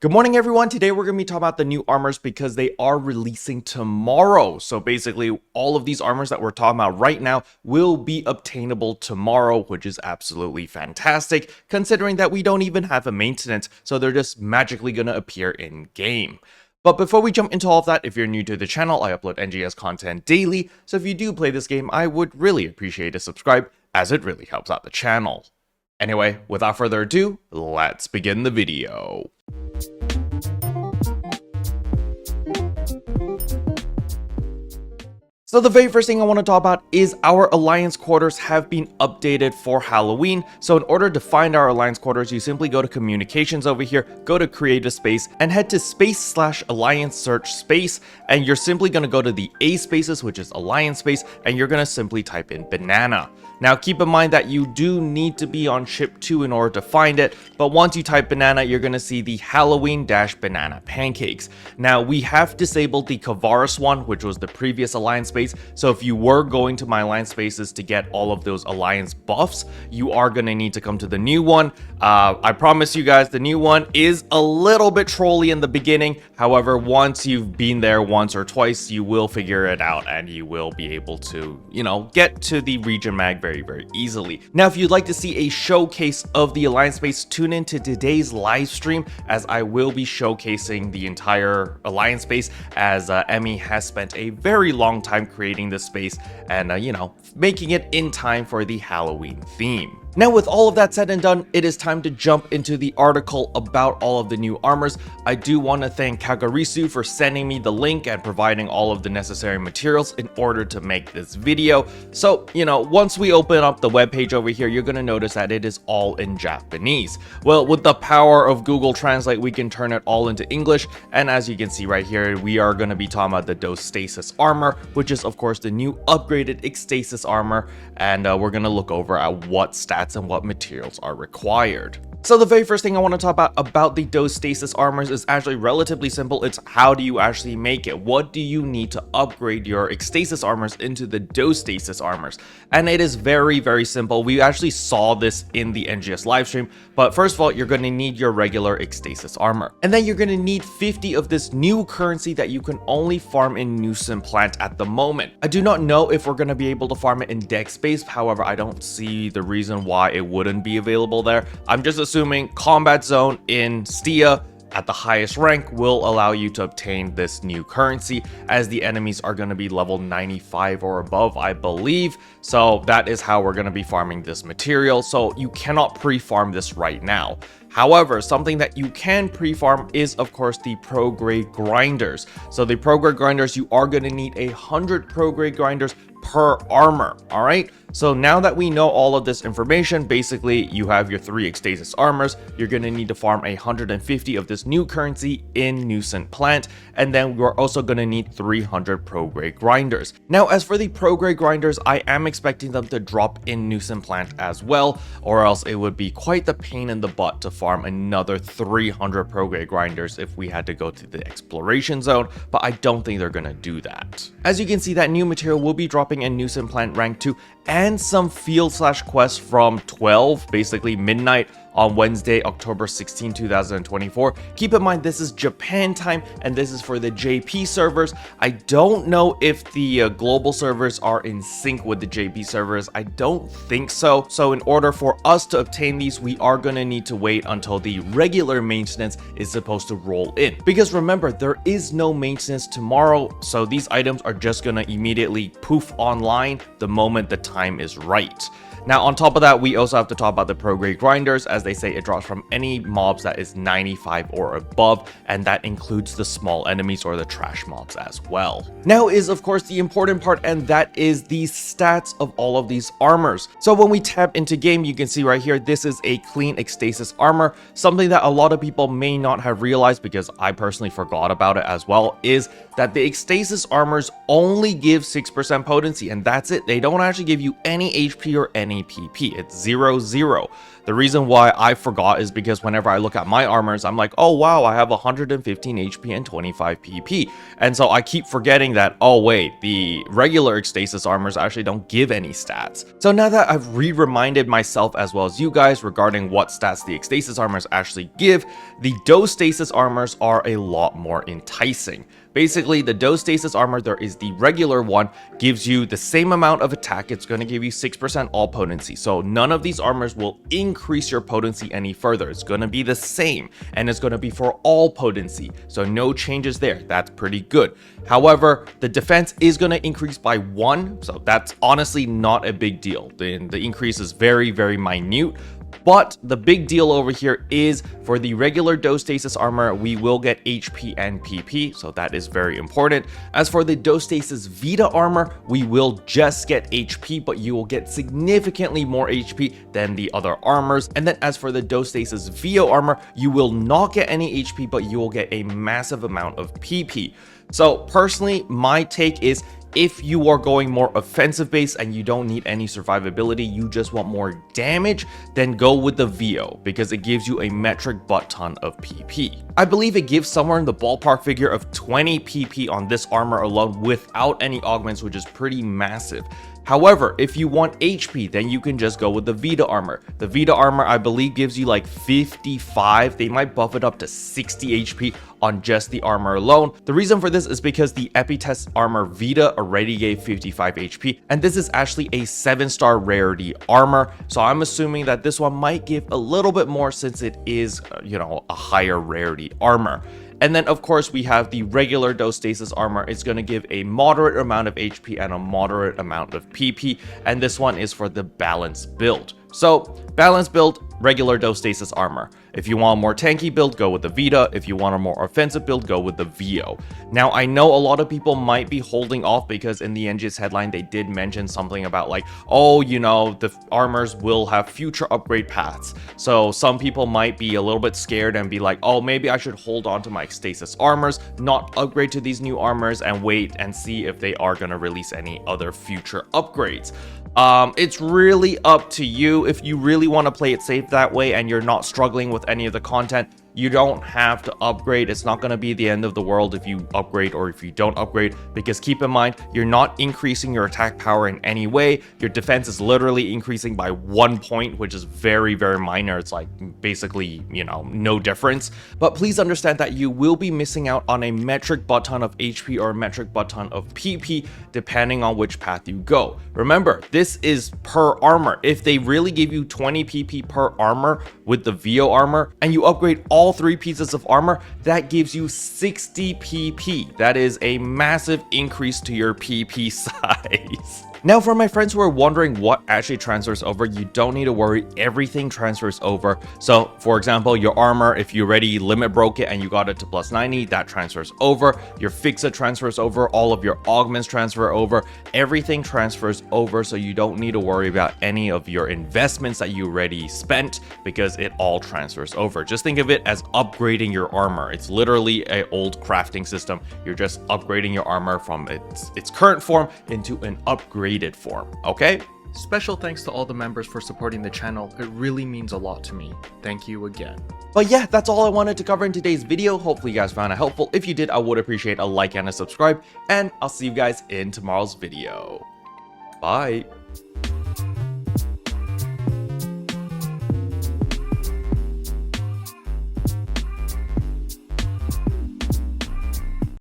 Good morning, everyone. Today we're going to be talking about the new armors because they are releasing tomorrow. So basically, all of these armors that we're talking about right now will be obtainable tomorrow, which is absolutely fantastic, considering that we don't even have a maintenance, so they're just magically going to appear in game. But before we jump into all of that, if you're new to the channel, I upload NGS content daily, so if you do play this game, I would really appreciate a subscribe, as it really helps out the channel. Anyway, without further ado, let's begin the video. So the very first thing I want to talk about is our Alliance quarters have been updated for Halloween. So in order to find our Alliance quarters, you simply go to communications over here, go to create a space and head to space/Alliance search space. And you're simply going to go to the A spaces, which is Alliance space, and you're going to simply type in banana. Now keep in mind that you do need to be on ship 2 in order to find it, but once you type banana, you're going to see the Halloween-banana pancakes. Now we have disabled the Kavaris one, which was the previous Alliance space, so if you were going to my Alliance spaces to get all of those Alliance buffs, you are going to need to come to the new one. I promise you guys, the new one is a little bit trolly in the beginning. However, once you've been there once or twice, you will figure it out and you will be able to, get to the region mag very easily. Now, if you'd like to see a showcase of the Alliance space, tune in to today's live stream, as I will be showcasing the entire Alliance space, as Emmy has spent a very long time creating this space and, making it in time for the Halloween theme. Now, with all of that said and done, it is time to jump into the article about all of the new armors. I do want to thank Kagarisu for sending me the link and providing all of the necessary materials in order to make this video. So, once we open up the webpage over here, you're going to notice that it is all in Japanese. Well, with the power of Google Translate, we can turn it all into English. And as you can see right here, we are going to be talking about the Dostasis armor, which is, of course, the new upgraded Ecstasis armor. And we're going to look over at what stats and what materials are required. So the very first thing I want to talk about the Dostasis armors is actually relatively simple. It's how do you actually make it? What do you need to upgrade your Ecstasis armors into the Dostasis armors? And it is very simple. We actually saw this in the NGS livestream, but first of all, you're going to need your regular Ecstasis armor. And then you're going to need 50 of this new currency that you can only farm in Nuisance Plant at the moment. I do not know if we're going to be able to farm it in Deck Space. However, I don't see the reason why it wouldn't be available there. I'm just assuming Combat Zone in Stia at the highest rank will allow you to obtain this new currency, as the enemies are going to be level 95 or above, I believe. So that is how we're going to be farming this material. So you cannot pre-farm this right now. However, something that you can pre-farm is, of course, the pro-grade grinders. So the pro-grade grinders, you are going to need 100 pro-grade grinders per armor. All right. So now that we know all of this information, basically you have your 3 Ecstasis armors. You're going to need to farm 150 of this new currency in Nuisance Plant, and then we're also going to need 300 pro-grade grinders. Now, as for the pro-grade grinders, I am expecting them to drop in Nuisance Plant as well, or else it would be quite the pain in the butt to farm another 300 pro-grade grinders if we had to go to the exploration zone, but I don't think they're going to do that. As you can see, that new material will be dropping in Nuisance Plant rank 2 and some field/quests from 12, basically midnight, on Wednesday, October 16, 2024. Keep in mind, this is Japan time, and this is for the JP servers. I don't know if the global servers are in sync with the JP servers. I don't think so. So in order for us to obtain these, we are going to need to wait until the regular maintenance is supposed to roll in. Because remember, there is no maintenance tomorrow, so these items are just going to immediately poof online the moment the time is right. Now, on top of that, we also have to talk about the pro-grade grinders. As they say, it drops from any mobs that is 95 or above, and that includes the small enemies or the trash mobs as well. Now is, of course, the important part, and that is the stats of all of these armors. So when we tap into game, you can see right here, this is a clean Ecstasis armor. Something that a lot of people may not have realized, because I personally forgot about it as well, is that the Ecstasis armors only give 6% potency, and that's it. They don't actually give you any HP or any PP. It's 0/0. The reason why I forgot is because whenever I look at my armors, I'm like, oh wow, I have 115 HP and 25 PP. And so I keep forgetting that, oh wait, the regular Stasis armors actually don't give any stats. So now that I've reminded myself as well as you guys regarding what stats the Stasis armors actually give, the Dose Stasis armors are a lot more enticing. Basically, the Dose Stasis armor, there is the regular one, gives you the same amount of attack. It's going to give you 6% all potency. So none of these armors will increase your potency any further. It's going to be the same, and it's going to be for all potency. So no changes there. That's pretty good. However, the defense is going to increase by 1. So that's honestly not a big deal. The increase is very, very minute. But the big deal over here is for the regular Dose Stasis armor, we will get HP and PP, so that is very important. As for the Dose Stasis Vita armor, we will just get HP, but you will get significantly more HP than the other armors. And then as for the Dose Stasis Vio armor, you will not get any HP, but you will get a massive amount of PP. So personally, my take is, if you are going more offensive based and you don't need any survivability, you just want more damage, then go with the VO because it gives you a metric butt ton of PP. I believe it gives somewhere in the ballpark figure of 20 PP on this armor alone without any augments, which is pretty massive. However, if you want HP, then you can just go with the Vita armor. The Vita armor, I believe, gives you like 55. They might buff it up to 60 HP on just the armor alone. The reason for this is because the Epitest armor Vita already gave 55 HP, and this is actually a 7-star rarity armor. So I'm assuming that this one might give a little bit more since it is, a higher rarity armor. And then of course we have the regular Dose Stasis armor. It's going to give a moderate amount of HP and a moderate amount of PP, and this one is for the balanced build. So balanced build, regular Dose Stasis armor. If you want a more tanky build, go with the Vita. If you want a more offensive build, go with the VO. Now, I know a lot of people might be holding off because in the NGS headline, they did mention something about like, oh, the armors will have future upgrade paths. So some people might be a little bit scared and be like, oh, maybe I should hold on to my Stasis armors, not upgrade to these new armors, and wait and see if they are going to release any other future upgrades. It's really up to you. If you really want to play it safe that way and you're not struggling with any of the content, you don't have to upgrade. It's not going to be the end of the world if you upgrade or if you don't upgrade, because keep in mind, you're not increasing your attack power in any way. Your defense is literally increasing by 1 point, which is very, very minor. It's like basically, no difference. But please understand that you will be missing out on a metric butt ton of HP or a metric butt ton of PP, depending on which path you go. Remember, this is per armor. If they really give you 20 PP per armor with the VO armor and you upgrade all 3 pieces of armor, that gives you 60 PP. That is a massive increase to your PP size. Now, for my friends who are wondering what actually transfers over, you don't need to worry, everything transfers over. So for example, your armor, if you already limit broke it and you got it to plus 90, that transfers over. Your Fixa transfers over, all of your augments transfer over, everything transfers over, so you don't need to worry about any of your investments that you already spent because it all transfers over. Just think of it as upgrading your armor. It's literally an old crafting system. You're just upgrading your armor from its current form into an upgraded form, okay? Special thanks to all the members for supporting the channel. It really means a lot to me. Thank you again. But yeah, that's all I wanted to cover in today's video. Hopefully you guys found it helpful. If you did, I would appreciate a like and a subscribe, and I'll see you guys in tomorrow's video. Bye.